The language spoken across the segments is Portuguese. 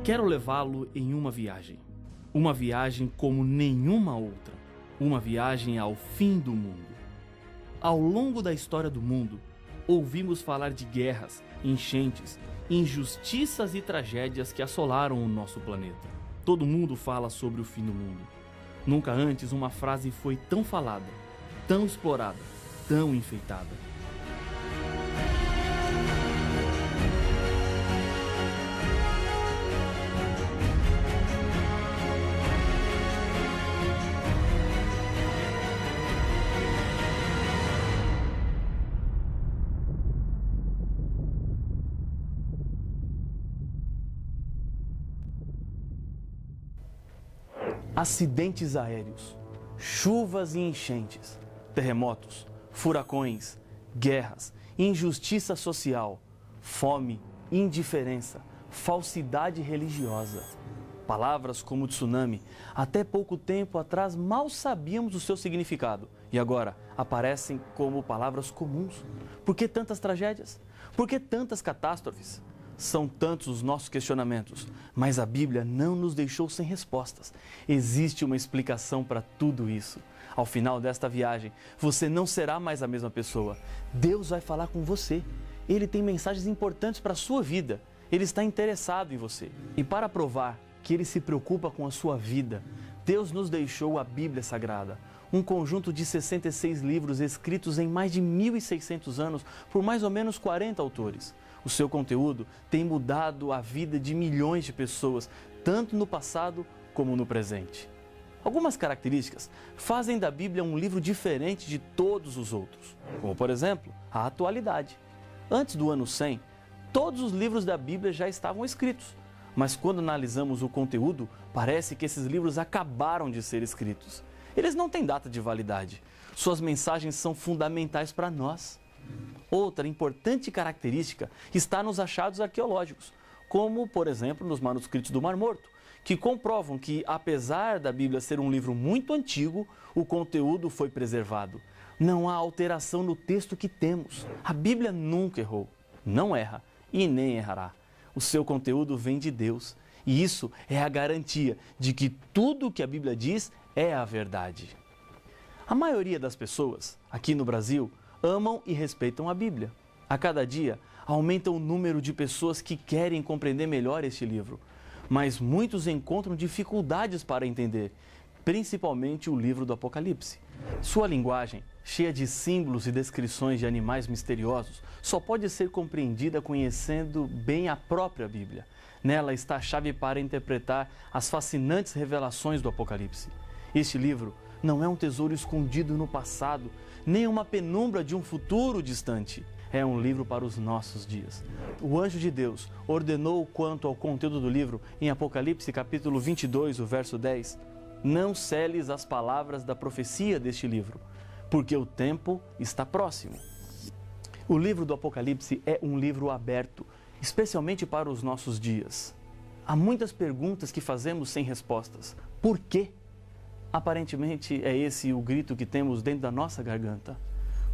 Quero levá-lo em uma viagem como nenhuma outra, uma viagem ao fim do mundo. Ao longo da história do mundo, ouvimos falar de guerras, enchentes, injustiças e tragédias que assolaram o nosso planeta. Todo mundo fala sobre o fim do mundo. Nunca antes uma frase foi tão falada, tão explorada, tão enfeitada. Acidentes aéreos, chuvas e enchentes, terremotos, furacões, guerras, injustiça social, fome, indiferença, falsidade religiosa. Palavras como tsunami, até pouco tempo atrás mal sabíamos o seu significado e agora aparecem como palavras comuns. Por que tantas tragédias? Por que tantas catástrofes? São tantos os nossos questionamentos, mas a Bíblia não nos deixou sem respostas. Existe uma explicação para tudo isso. Ao final desta viagem, você não será mais a mesma pessoa. Deus vai falar com você. Ele tem mensagens importantes para a sua vida. Ele está interessado em você. E para provar que Ele se preocupa com a sua vida, Deus nos deixou a Bíblia Sagrada, um conjunto de 66 livros escritos em mais de 1.600 anos por mais ou menos 40 autores. O seu conteúdo tem mudado a vida de milhões de pessoas, tanto no passado como no presente. Algumas características fazem da Bíblia um livro diferente de todos os outros, como por exemplo, a atualidade. Antes do ano 100, todos os livros da Bíblia já estavam escritos, mas quando analisamos o conteúdo, parece que esses livros acabaram de ser escritos. Eles não têm data de validade. Suas mensagens são fundamentais para nós. Outra importante característica está nos achados arqueológicos, como, por exemplo, nos manuscritos do Mar Morto, que comprovam que, apesar da Bíblia ser um livro muito antigo, o conteúdo foi preservado. Não há alteração no texto que temos. A Bíblia nunca errou, não erra e nem errará. O seu conteúdo vem de Deus e isso é a garantia de que tudo o que a Bíblia diz é a verdade. A maioria das pessoas, aqui no Brasil, amam e respeitam a Bíblia. A cada dia, aumenta o número de pessoas que querem compreender melhor este livro, mas muitos encontram dificuldades para entender, principalmente o livro do Apocalipse. Sua linguagem, cheia de símbolos e descrições de animais misteriosos, só pode ser compreendida conhecendo bem a própria Bíblia. Nela está a chave para interpretar as fascinantes revelações do Apocalipse. Este livro não é um tesouro escondido no passado, nem uma penumbra de um futuro distante. É um livro para os nossos dias. O anjo de Deus ordenou quanto ao conteúdo do livro em Apocalipse capítulo 22, o verso 10. Não seles as palavras da profecia deste livro, porque o tempo está próximo. O livro do Apocalipse é um livro aberto, especialmente para os nossos dias. Há muitas perguntas que fazemos sem respostas. Por quê? Aparentemente é esse o grito que temos dentro da nossa garganta.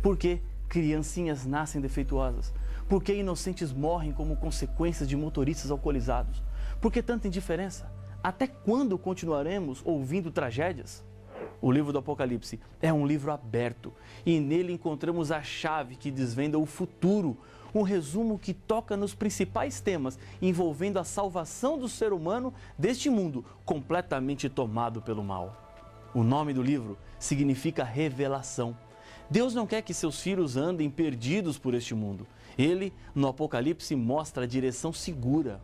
Por que criancinhas nascem defeituosas? Por que inocentes morrem como consequências de motoristas alcoolizados? Por que tanta indiferença? Até quando continuaremos ouvindo tragédias? O livro do Apocalipse é um livro aberto e nele encontramos a chave que desvenda o futuro, um resumo que toca nos principais temas envolvendo a salvação do ser humano deste mundo completamente tomado pelo mal. O nome do livro significa revelação. Deus não quer que seus filhos andem perdidos por este mundo. Ele, no Apocalipse, mostra a direção segura.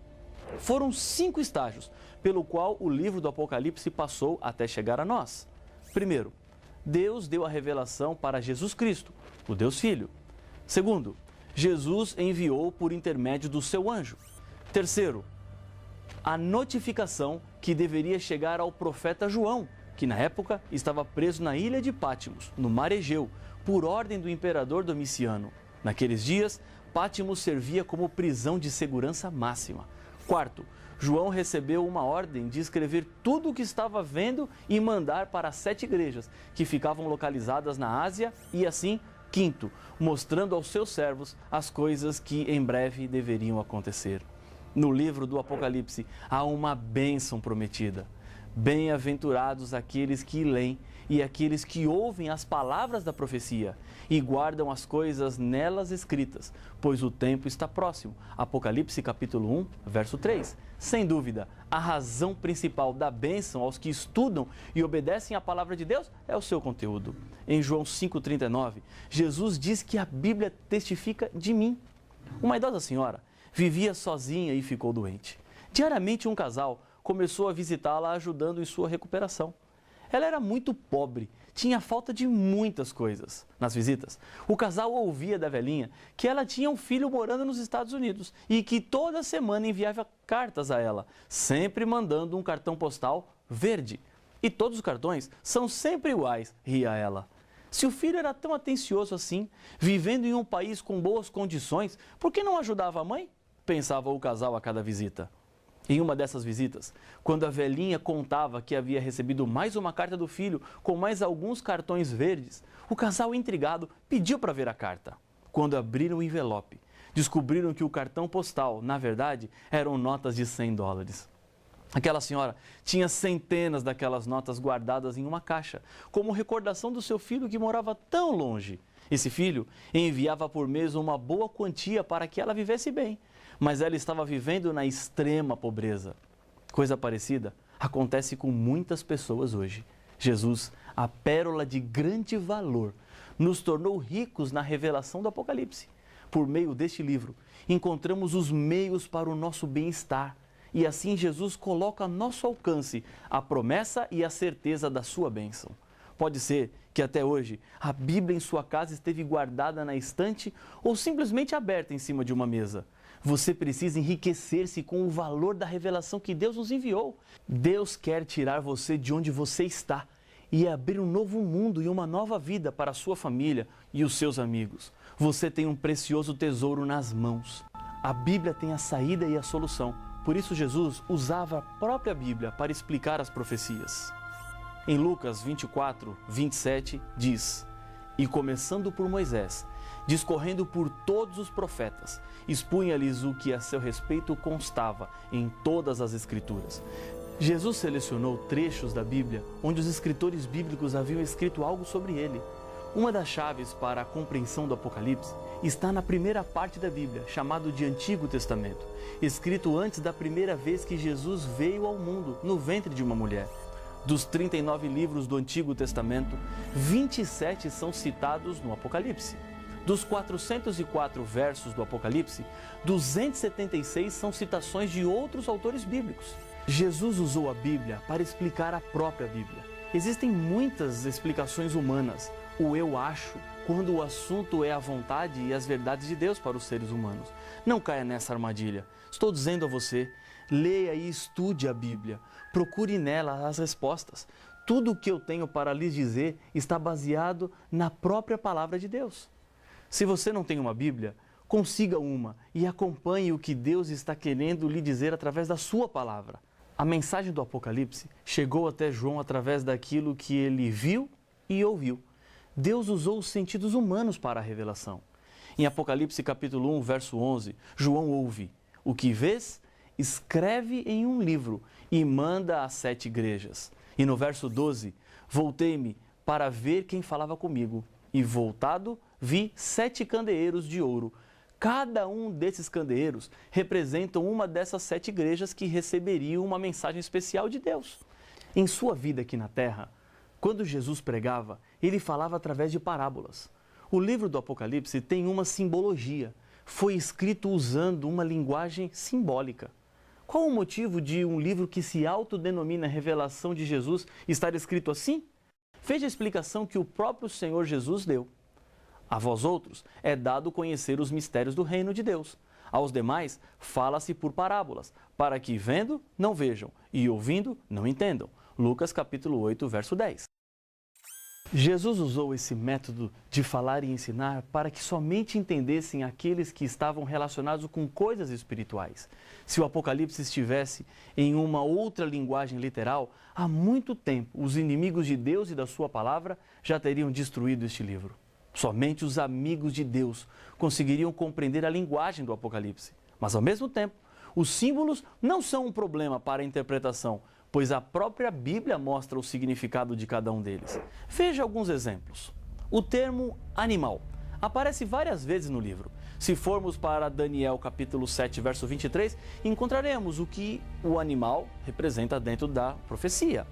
Foram 5 estágios pelo qual o livro do Apocalipse passou até chegar a nós. Primeiro, Deus deu a revelação para Jesus Cristo, o Deus Filho. Segundo, Jesus enviou por intermédio do seu anjo. Terceiro, a notificação que deveria chegar ao profeta João, que na época estava preso na ilha de Pátimos, no mar Egeu, por ordem do imperador Domiciano. Naqueles dias, Pátimos servia como prisão de segurança máxima. Quarto, João recebeu uma ordem de escrever tudo o que estava vendo e mandar para as 7 igrejas, que ficavam localizadas na Ásia e assim, quinto, mostrando aos seus servos as coisas que em breve deveriam acontecer. No livro do Apocalipse há uma bênção prometida. Bem-aventurados aqueles que leem e aqueles que ouvem as palavras da profecia e guardam as coisas nelas escritas, pois o tempo está próximo. Apocalipse capítulo 1, verso 3. Sem dúvida, a razão principal da bênção aos que estudam e obedecem à palavra de Deus é o seu conteúdo. Em João 5,39, Jesus diz que a Bíblia testifica de mim. Uma idosa senhora vivia sozinha e ficou doente. Diariamente um casal começou a visitá-la ajudando em sua recuperação. Ela era muito pobre, tinha falta de muitas coisas. Nas visitas, o casal ouvia da velhinha que ela tinha um filho morando nos Estados Unidos e que toda semana enviava cartas a ela, sempre mandando um cartão postal verde. E todos os cartões são sempre iguais, ria ela. Se o filho era tão atencioso assim, vivendo em um país com boas condições, por que não ajudava a mãe? Pensava o casal a cada visita. Em uma dessas visitas, quando a velhinha contava que havia recebido mais uma carta do filho com mais alguns cartões verdes, o casal intrigado pediu para ver a carta. Quando abriram o envelope, descobriram que o cartão postal, na verdade, eram notas de $100. Aquela senhora tinha centenas daquelas notas guardadas em uma caixa, como recordação do seu filho que morava tão longe. Esse filho enviava por mês uma boa quantia para que ela vivesse bem, mas ela estava vivendo na extrema pobreza. Coisa parecida acontece com muitas pessoas hoje. Jesus, a pérola de grande valor, nos tornou ricos na revelação do Apocalipse. Por meio deste livro, encontramos os meios para o nosso bem-estar. E assim Jesus coloca a nosso alcance a promessa e a certeza da sua bênção. Pode ser que até hoje a Bíblia em sua casa esteve guardada na estante ou simplesmente aberta em cima de uma mesa. Você precisa enriquecer-se com o valor da revelação que Deus nos enviou. Deus quer tirar você de onde você está e abrir um novo mundo e uma nova vida para a sua família e os seus amigos. Você tem um precioso tesouro nas mãos. A Bíblia tem a saída e a solução. Por isso Jesus usava a própria Bíblia para explicar as profecias. Em Lucas 24, 27 diz: E começando por Moisés, discorrendo por todos os profetas, expunha-lhes o que a seu respeito constava em todas as Escrituras. Jesus selecionou trechos da Bíblia onde os escritores bíblicos haviam escrito algo sobre ele. Uma das chaves para a compreensão do Apocalipse está na primeira parte da Bíblia, chamado de Antigo Testamento, escrito antes da primeira vez que Jesus veio ao mundo, no ventre de uma mulher. Dos 39 livros do Antigo Testamento, 27 são citados no Apocalipse. Dos 404 versos do Apocalipse, 276 são citações de outros autores bíblicos. Jesus usou a Bíblia para explicar a própria Bíblia. Existem muitas explicações humanas, o eu acho, quando o assunto é a vontade e as verdades de Deus para os seres humanos. Não caia nessa armadilha. Estou dizendo a você, leia e estude a Bíblia. Procure nela as respostas. Tudo o que eu tenho para lhes dizer está baseado na própria palavra de Deus. Se você não tem uma Bíblia, consiga uma e acompanhe o que Deus está querendo lhe dizer através da sua palavra. A mensagem do Apocalipse chegou até João através daquilo que ele viu e ouviu. Deus usou os sentidos humanos para a revelação. Em Apocalipse capítulo 1, verso 11, João ouve: O que vês, escreve em um livro e manda às 7 igrejas. E no verso 12, voltei-me para ver quem falava comigo. E voltado, vi 7 candeeiros de ouro. Cada um desses candeeiros representam uma dessas 7 igrejas que receberiam uma mensagem especial de Deus. Em sua vida aqui na terra, quando Jesus pregava, ele falava através de parábolas. O livro do Apocalipse tem uma simbologia. Foi escrito usando uma linguagem simbólica. Qual o motivo de um livro que se autodenomina Revelação de Jesus estar escrito assim? Veja a explicação que o próprio Senhor Jesus deu. A vós outros é dado conhecer os mistérios do reino de Deus. Aos demais fala-se por parábolas, para que vendo, não vejam, e ouvindo, não entendam. Lucas capítulo 8, verso 10. Jesus usou esse método de falar e ensinar para que somente entendessem aqueles que estavam relacionados com coisas espirituais. Se o Apocalipse estivesse em uma outra linguagem literal, há muito tempo os inimigos de Deus e da sua palavra já teriam destruído este livro. Somente os amigos de Deus conseguiriam compreender a linguagem do Apocalipse. Mas, ao mesmo tempo, Os símbolos não são um problema para a interpretação, pois a própria Bíblia mostra o significado de cada um deles. Veja alguns exemplos. O termo animal aparece várias vezes no livro. Se formos para Daniel capítulo 7, verso 23, encontraremos o que o animal representa dentro da profecia.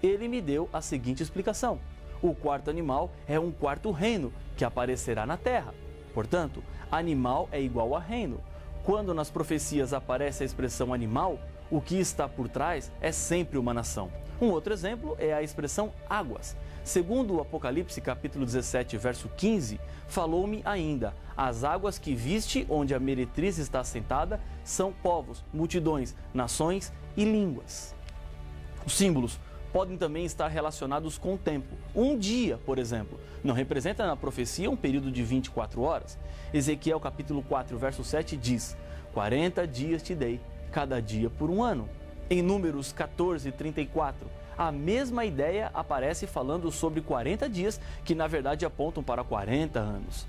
Ele me deu a seguinte explicação: o quarto animal é um quarto reino que aparecerá na terra. Portanto, animal é igual a reino. Quando nas profecias aparece a expressão animal, o que está por trás é sempre uma nação. Um outro exemplo é a expressão águas. Segundo o Apocalipse capítulo 17, verso 15, falou-me ainda: as águas que viste onde a meretriz está assentada são povos, multidões, nações e línguas. Os símbolos podem também estar relacionados com o tempo. Um dia, por exemplo, não representa na profecia um período de 24 horas. Ezequiel capítulo 4, verso 7 diz: 40 dias te dei, cada dia por um ano. Em Números 14, 34, a mesma ideia aparece falando sobre 40 dias, que na verdade apontam para 40 anos.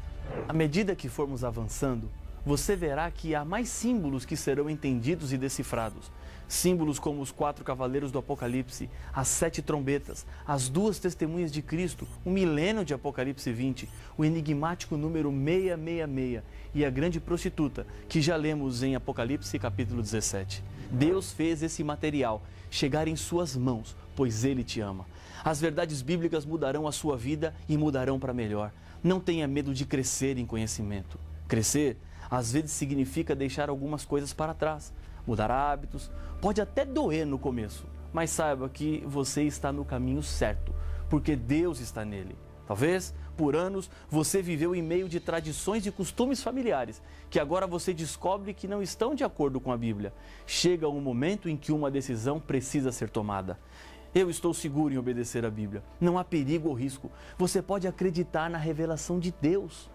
À medida que formos avançando, você verá que há mais símbolos que serão entendidos e decifrados. Símbolos como os 4 cavaleiros do Apocalipse, as 7 trombetas, as 2 testemunhas de Cristo, o milênio de Apocalipse 20, o enigmático número 666 e a grande prostituta, que já lemos em Apocalipse capítulo 17. Deus fez esse material chegar em suas mãos, pois Ele te ama. As verdades bíblicas mudarão a sua vida e mudarão para melhor. Não tenha medo de crescer em conhecimento. Crescer, às vezes, significa deixar algumas coisas para trás, mudar hábitos. Pode até doer no começo, mas saiba que você está no caminho certo, porque Deus está nele. Talvez, por anos, você viveu em meio de tradições e costumes familiares, que agora você descobre que não estão de acordo com a Bíblia. Chega um momento em que uma decisão precisa ser tomada. Eu estou seguro em obedecer a Bíblia. Não há perigo ou risco. Você pode acreditar na revelação de Deus.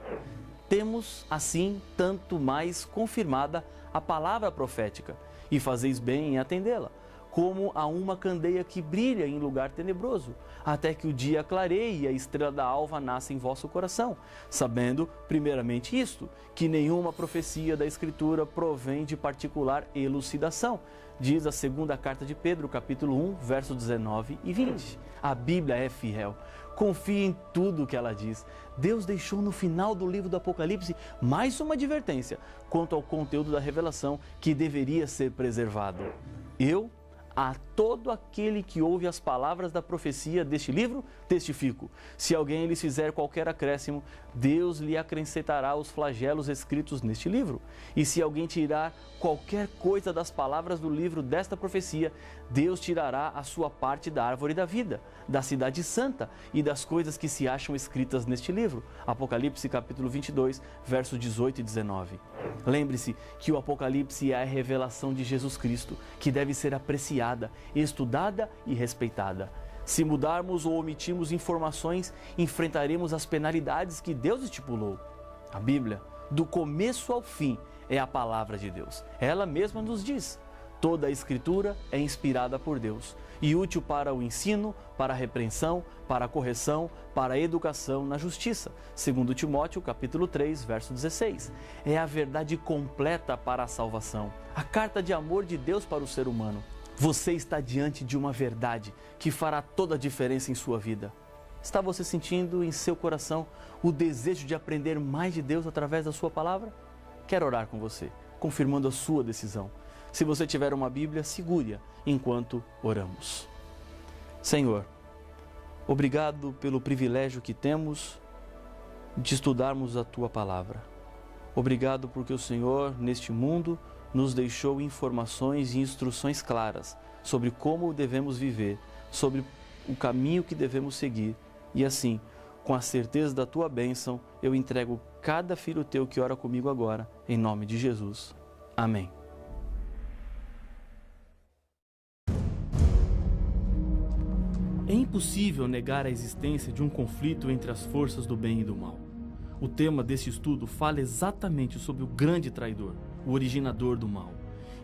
Temos, assim, tanto mais confirmada a palavra profética, e fazeis bem em atendê-la, como a uma candeia que brilha em lugar tenebroso, até que o dia clareie e a estrela da alva nasça em vosso coração, sabendo, primeiramente isto, que nenhuma profecia da Escritura provém de particular elucidação, diz a segunda carta de Pedro, capítulo 1, versos 19 e 20. A Bíblia é fiel. Confie em tudo o que ela diz. Deus deixou no final do livro do Apocalipse mais uma advertência quanto ao conteúdo da revelação que deveria ser preservado. A todo aquele que ouve as palavras da profecia deste livro, testifico: se alguém lhes fizer qualquer acréscimo, Deus lhe acrescentará os flagelos escritos neste livro. E se alguém tirar qualquer coisa das palavras do livro desta profecia, Deus tirará a sua parte da árvore da vida, da cidade santa e das coisas que se acham escritas neste livro. Apocalipse capítulo 22, versos 18 e 19. Lembre-se que o Apocalipse é a revelação de Jesus Cristo, que deve ser apreciada, estudada e respeitada. Se mudarmos ou omitirmos informações, enfrentaremos as penalidades que Deus estipulou. A Bíblia, do começo ao fim, é a palavra de Deus. Ela mesma nos diz: toda a Escritura é inspirada por Deus e útil para o ensino, para a repreensão, para a correção, para a educação na justiça. Segundo Timóteo, capítulo 3, verso 16. É a verdade completa para a salvação, a carta de amor de Deus para o ser humano. Você está diante de uma verdade que fará toda a diferença em sua vida. Está você sentindo em seu coração o desejo de aprender mais de Deus através da sua palavra? Quero orar com você, confirmando a sua decisão. Se você tiver uma Bíblia, segure-a enquanto oramos. Senhor, obrigado pelo privilégio que temos de estudarmos a Tua Palavra. Obrigado porque o Senhor, neste mundo, nos deixou informações e instruções claras sobre como devemos viver, sobre o caminho que devemos seguir. E assim, com a certeza da Tua bênção, eu entrego cada filho Teu que ora comigo agora, em nome de Jesus. Amém. É impossível negar a existência de um conflito entre as forças do bem e do mal. O tema desse estudo fala exatamente sobre o grande traidor, o originador do mal.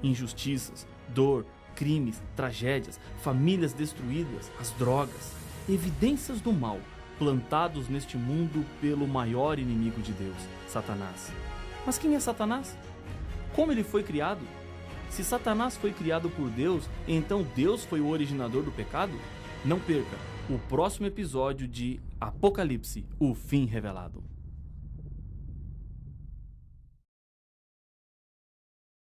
Injustiças, dor, crimes, tragédias, famílias destruídas, as drogas, evidências do mal plantados neste mundo pelo maior inimigo de Deus, Satanás. Mas quem é Satanás? Como ele foi criado? Se Satanás foi criado por Deus, então Deus foi o originador do pecado? Não perca o próximo episódio de Apocalipse, o fim revelado.